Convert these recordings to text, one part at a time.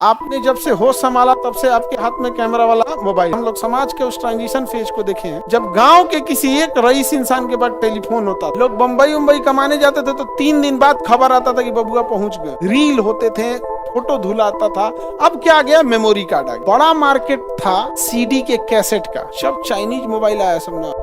आपने जब से होश संभाला तब से आपके हाथ में कैमरा वाला मोबाइल। हम लोग समाज के उस ट्रांजिशन फेज को देखे हैं जब गांव के किसी एक रईस इंसान के पास टेलीफोन होता था। लोग बम्बई उम्बई कमाने जाते थे तो 3 दिन बाद खबर आता था कि बबुआ पहुंच गए। रील होते थे, फोटो धुला आता था। अब क्या आ गया, मेमोरी कार्ड आ गया। बड़ा मार्केट था सीडी के कैसेट का, सब चाइनीज मोबाइल आया सब ना।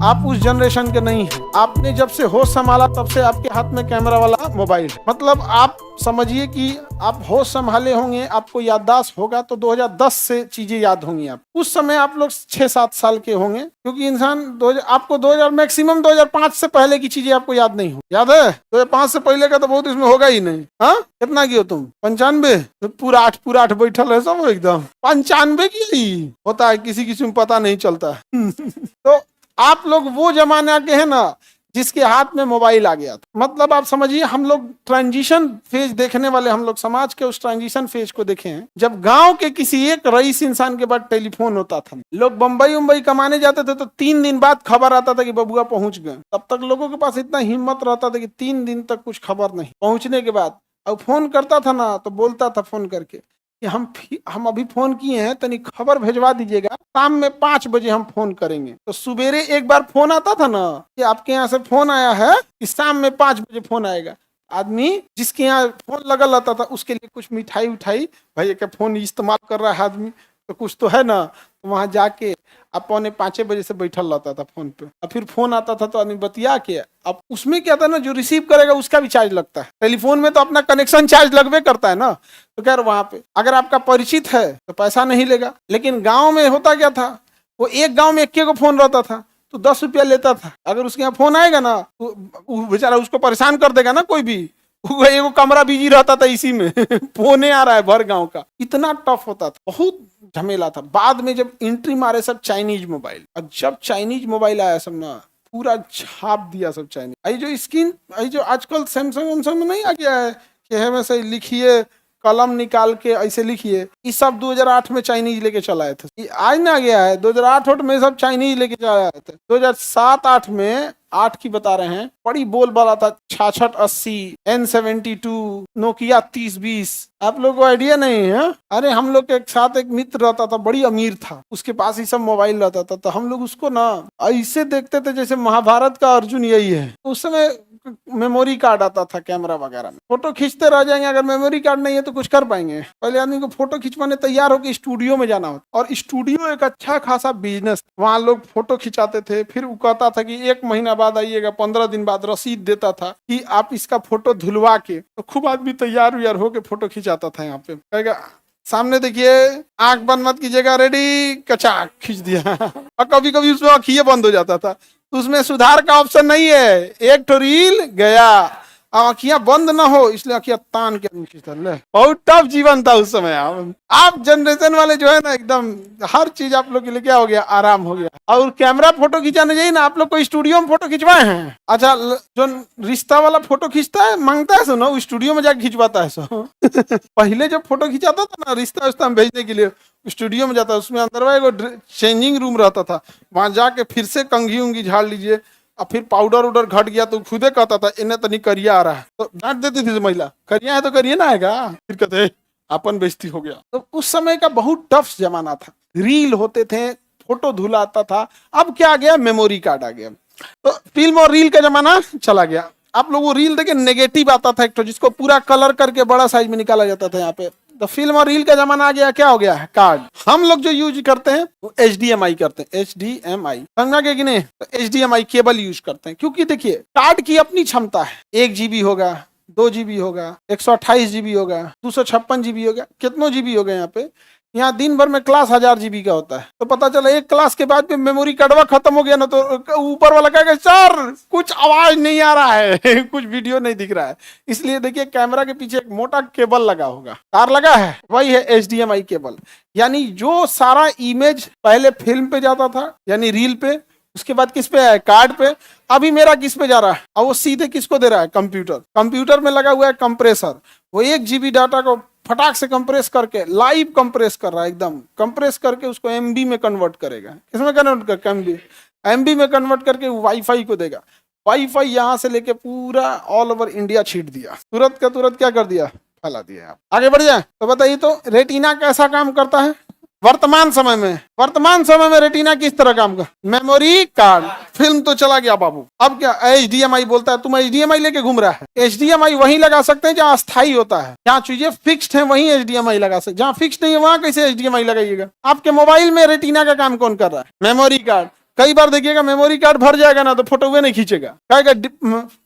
आप उस जनरेशन के नहीं हैं। आपने जब से होश संभाला तब से आपके हाथ में कैमरा वाला मोबाइल है। मतलब आप समझिए कि आप होश संभाले होंगे, आपको याददाश्त होगा तो 2010 से चीजें याद होंगी। आप उस समय आप लोग 6-7 साल के होंगे, क्योंकि इंसान आपको 2000 मैक्सिमम 2005 से पहले की चीजें आपको याद नहीं हो। याद है 2005 से पहले का तो बहुत इसमें होगा ही नहीं। हाँ, कितना की हो तुम? 95? तो पूरा आठ बैठल है सब एकदम 95 की होता है, किसी किसी में पता नहीं चलता। तो आप लोग वो जमाना के हैं ना जिसके हाथ में मोबाइल आ गया था। मतलब आप समझिए हम लोग ट्रांजिशन फेज देखने वाले, हम लोग समाज के उस ट्रांजिशन फेज को देखे हैं जब गांव के किसी एक रईस इंसान के पास टेलीफोन होता था। लोग बम्बई उम्बई कमाने जाते थे तो 3 दिन बाद खबर आता था कि बबुआ पहुंच गए। तब तक लोगों के पास इतना हिम्मत रहता था कि 3 दिन तक कुछ खबर नहीं। पहुंचने के बाद अब फोन करता था ना तो बोलता था फोन करके कि हम अभी फोन किए हैं, तनी खबर भेजवा दीजिएगा, शाम में 5 बजे हम फोन करेंगे। तो सुबेरे एक बार फोन आता था ना कि आपके यहाँ से फोन आया है कि शाम में 5 बजे फोन आएगा। आदमी जिसके यहाँ फोन लगल रहता था उसके लिए कुछ मिठाई उठाई, भाई का फोन इस्तेमाल कर रहा है आदमी तो कुछ तो है ना, तो वहां जाके अब 4:45 बजे से बैठल रहता था फोन पे। अब फिर फोन आता था तो आदमी बतिया के, अब उसमें क्या था ना, जो रिसीव करेगा उसका भी चार्ज लगता है। टेलीफोन में तो अपना कनेक्शन चार्ज लगवे करता है ना, तो खैर वहां पे अगर आपका परिचित है तो पैसा नहीं लेगा। लेकिन गाँव में होता क्या था, वो एक गाँव में 1 को फोन रहता था तो 10 रुपया लेता था। अगर उसके यहाँ फोन आएगा ना तो बेचारा उसको परेशान कर देगा ना, कोई भी एगो कमरा बिजी रहता था इसी में फोने आ रहा है भर गांव का। इतना टफ होता था, बहुत झमेला था। बाद में जब एंट्री मारे सब चाइनीज मोबाइल, और जब चाइनीज मोबाइल आया सब ना पूरा छाप दिया सब चाइनीज। आई जो स्क्रीन, आई जो आजकल सैमसंग में नहीं आ गया है कि हमें से लिखिए कलम निकाल के ऐसे लिखिए, ये सब 2008 में चाइनीज लेके चलाए थे। आज ना गया है 2008 में सब चाइनीज लेके चलाए थे। 2007-8 में 8 की बता रहे हैं, बड़ी बोल बाला था 6680, N72, नोकिया 3020। आप लोग को आइडिया नहीं है? अरे हम लोग के साथ एक मित्र रहता था, बड़ी अमीर था, उसके पास ही सब मोबाइल रहता था, तो हम लोग उसको ना ऐसे देखते थे जैसे महाभारत का अर्जुन यही है। उस समय मेमोरी कार्ड आता था कैमरा वगैरह में, फोटो खींचते रह जाएंगे। अगर मेमोरी कार्ड नहीं है तो कुछ कर पाएंगे? पहले आदमी को फोटो खिंचवाने तैयार होकर स्टूडियो में जाना होता, और स्टूडियो एक अच्छा खासा बिजनेस। वहां लोग फोटो खिंचाते थे, फिर वो कहता था कि 1 महीना बाद आइएगा, 15 दिन बाद रसीद देता था कि आप इसका फोटो धुलवा के। तो खूब आदमी तैयार व्यार होके फोटो खिंचाता था। यहाँ पे कहेगा सामने देखिए, आंख बंद मत कीजिएगा, रेडी, कचाक खींच दिया और कभी कभी उसमें आंखिए बंद हो जाता था, तो उसमें सुधार का ऑप्शन नहीं है। एक तो रील गया, आंखियां बंद ना हो इसलिए आंखियां तान के खींचता। बहुत टफ जीवन था उस समय। आप जनरेशन वाले जो है ना, एकदम हर चीज आप लोग के लिए क्या हो गया, आराम हो गया। और कैमरा फोटो खिंचाने जाइए ना, आप लोग को स्टूडियो में फोटो खिंचवाए हैं? अच्छा, जो रिश्ता वाला फोटो खींचता है मांगता है सो ना, वो स्टूडियो में जाके खिंचवाता है सो पहले जब फोटो खिंचाता था ना रिश्ता उस्ता में भेजने के लिए, स्टूडियो में जाता, उसमें अंदर एगो चेंजिंग रूम रहता था, वहां जाके फिर से कंघी उंगी झाड़ लीजिए, और फिर पाउडर उडर घट गया तो खुदे कहता था इन्हें तो नहीं करिया आ रहा है, तो डांट देती थी महिला, करिया है तो करिए ना आएगा, फिर कहते अपन बेइज्जती हो गया। तो उस समय का बहुत टफ जमाना था। रील होते थे, फोटो धुला आता था। अब क्या आ गया, मेमोरी कार्ड आ गया। तो फिल्म और रील का जमाना चला गया। आप लोग वो रील देखे, नेगेटिव आता था एक तो, जिसको पूरा कलर करके बड़ा साइज में निकाला जाता था। यहाँ पे तो फिल्म और रील का जमाना आ गया। क्या हो गया है, कार्ड। हम लोग जो यूज करते हैं वो HDMI करते हैं, HDMI समझा के कि नहीं? तो HDMI केबल यूज करते हैं, क्योंकि देखिए कार्ड की अपनी क्षमता है। 1 GB होगा, 2 GB होगा, 128 GB होगा, 256 GB होगा, कितनों GB हो गए यहाँ पे। यहाँ दिन भर में क्लास 1000 GB का होता है, तो पता चला एक क्लास के बाद में मेमोरी कार्डवा खत्म हो गया ना, तो ऊपर वाला कहेगा सर कुछ आवाज नहीं आ रहा है कुछ वीडियो नहीं दिख रहा है। इसलिए देखिए कैमरा के पीछे एक मोटा केबल लगा होगा, तार लगा है, वही है HDMI केबल। यानी जो सारा इमेज पहले फिल्म पे जाता था यानी रील पे, उसके बाद किस पे है, कार्ड पे। अभी मेरा किस पे जा रहा है, और वो सीधे किसको दे रहा है, कंप्यूटर। कंप्यूटर में लगा हुआ है कंप्रेसर, वो 1 GB डाटा को फटाक से कंप्रेस करके लाइव कंप्रेस कर रहा है, एकदम कंप्रेस करके उसको MB में कन्वर्ट करेगा। किसमें कन्वर्ट कर, MB में कन्वर्ट करके वाईफाई को देगा। वाईफाई यहाँ से लेके पूरा ऑल ओवर इंडिया छीट दिया, तुरंत का तुरंत क्या कर दिया, फैला दिया। आप आगे बढ़ जाए तो बताइए तो रेटिना कैसा काम करता है वर्तमान समय में रेटिना किस तरह काम कर, मेमोरी कार्ड, फिल्म तो चला गया बाबू, अब क्या HDMI बोलता है, तुम HDMI लेके घूम रहा है। HDMI वहीं लगा सकते हैं जहाँ अस्थाई होता है, जहाँ चीजें फिक्स्ड हैं वहीं HDMI लगा सकते, जहाँ फिक्स्ड नहीं है वहां कैसे HDMI लगाइएगा। आपके मोबाइल में रेटिना का काम कौन कर रहा है, मेमोरी कार्ड। कई बार देखिएगा मेमोरी कार्ड भर जाएगा ना तो फोटो नहीं खींचेगा, कहेगा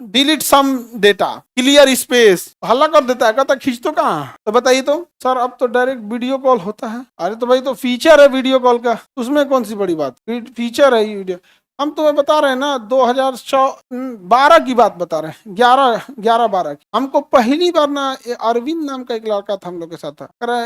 delete some data, clear space, हल्ला कर देता है, कहता खींच तो कहाँ। तो बताइए तो सर अब तो डायरेक्ट वीडियो कॉल होता है। अरे तो भाई तो फीचर है वीडियो कॉल का, उसमें कौन सी बड़ी बात, फीचर है वीडियो। हम तुम्हें बता रहे हैं ना 2012 की बात बता रहे हैं, 11-12 की। हमको पहली बार ना अरविंद नाम का एक लड़का था हम लोग के साथ था,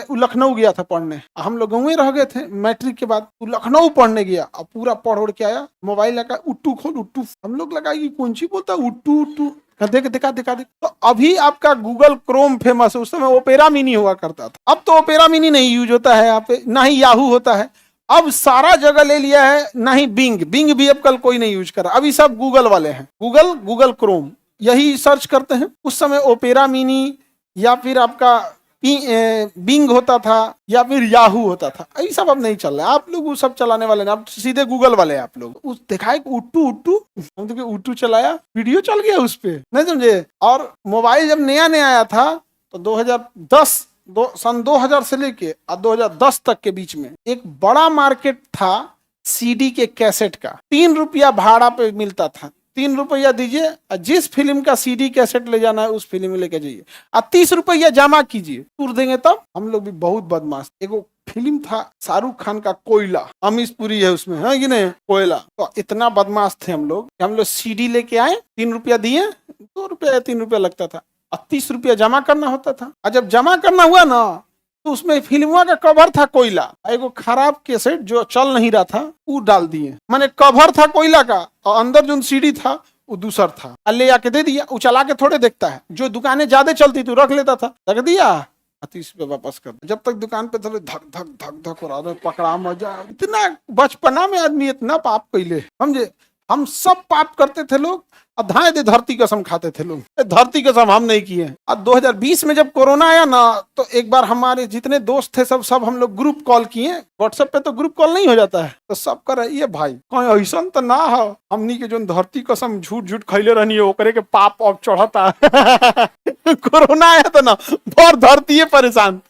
वो लखनऊ गया था पढ़ने, हम लोग गाँव में रह गए थे मैट्रिक के बाद, वो लखनऊ पढ़ने गया और पूरा पढ़ उड़ के आया, मोबाइल लगा उट्टू खोल उट्टू, हम लोग लगा कि कौन सी बोलता उट्टू उट्टू, दिखा तो अभी आपका गूगल क्रोम फेमस है, उस समय ओपेरा मिनी हुआ करता था, अब तो ओपेरा मिनी नहीं यूज होता है यहाँ पे, ना ही याहू होता है, अब सारा जगह ले लिया है, ना ही बिंग भी अब कल कोई नहीं यूज कर रहा, अभी सब गूगल वाले हैं, गूगल क्रोम यही सर्च करते हैं। उस समय ओपेरा मिनी या फिर आपका बिंग होता था या फिर याहू होता था, ये सब अब नहीं चल रहा है, आप लोग वो सब चलाने वाले ना, अब सीधे गूगल वाले आप लोग। उस देखा उट्टू हम तो उट्टू चलाया, वीडियो चल गया उस पे, नहीं समझे। और मोबाइल जब नया आया था तो 2010 सन 2000 से लेके 2010 तक के बीच में एक बड़ा मार्केट था सीडी के कैसेट का, 3 रुपया भाड़ा पे मिलता था, 3 रुपया दीजिए, जिस फिल्म का सीडी कैसेट ले जाना है उस फिल्म में लेके जाइए, और 30 रुपया जमा कीजिए, टूर देंगे। तब हम लोग भी बहुत बदमाश, एक फिल्म था शाहरुख खान का कोयला, अमीश पुरी है उसमें, है कि नहीं, कोयला, तो इतना बदमाश थे हम लोग सीडी लेके आए, 3 रुपया दिए, 2 रुपया या 3 रुपया लगता था, 30 रुपया जमा करना होता था, और जब जमा करना हुआ ना तो उसमें फिल्मों का कवर था कोयला, एगो खराब कैसेट जो चल नहीं रहा था वो डाल दिए, माने कवर था कोयला का और अंदर जो सीडी था वो दूसर था, ले आके दे दिया, वो चला के थोड़े देखता है, जो दुकानें ज्यादा चलती तो रख लेता था, रख दिया 30 रुपये वापस कर, जब तक दुकान पे थोड़े धक धक धक धक हो रहा, पकड़ा मजा, इतना बचपना में आदमी इतना पाप कैले, समझे, हम सब पाप करते थे लोग, अधाए दे धरती कसम खाते थे लोग, धरती कसम हम नहीं किए। अब 2020 में जब कोरोना आया ना तो एक बार हमारे जितने दोस्त थे सब हम लोग ग्रुप कॉल किए, व्हाट्सएप पे तो ग्रुप कॉल नहीं हो जाता है, तो सब कर रही है भाई कोई ऐसा तो ना हो हमनी के जो धरती कसम झूठ खैले रहनी है ओकरे के पाप अब चढ़ता कोरोना आया था ना, बहुत धरती परेशान,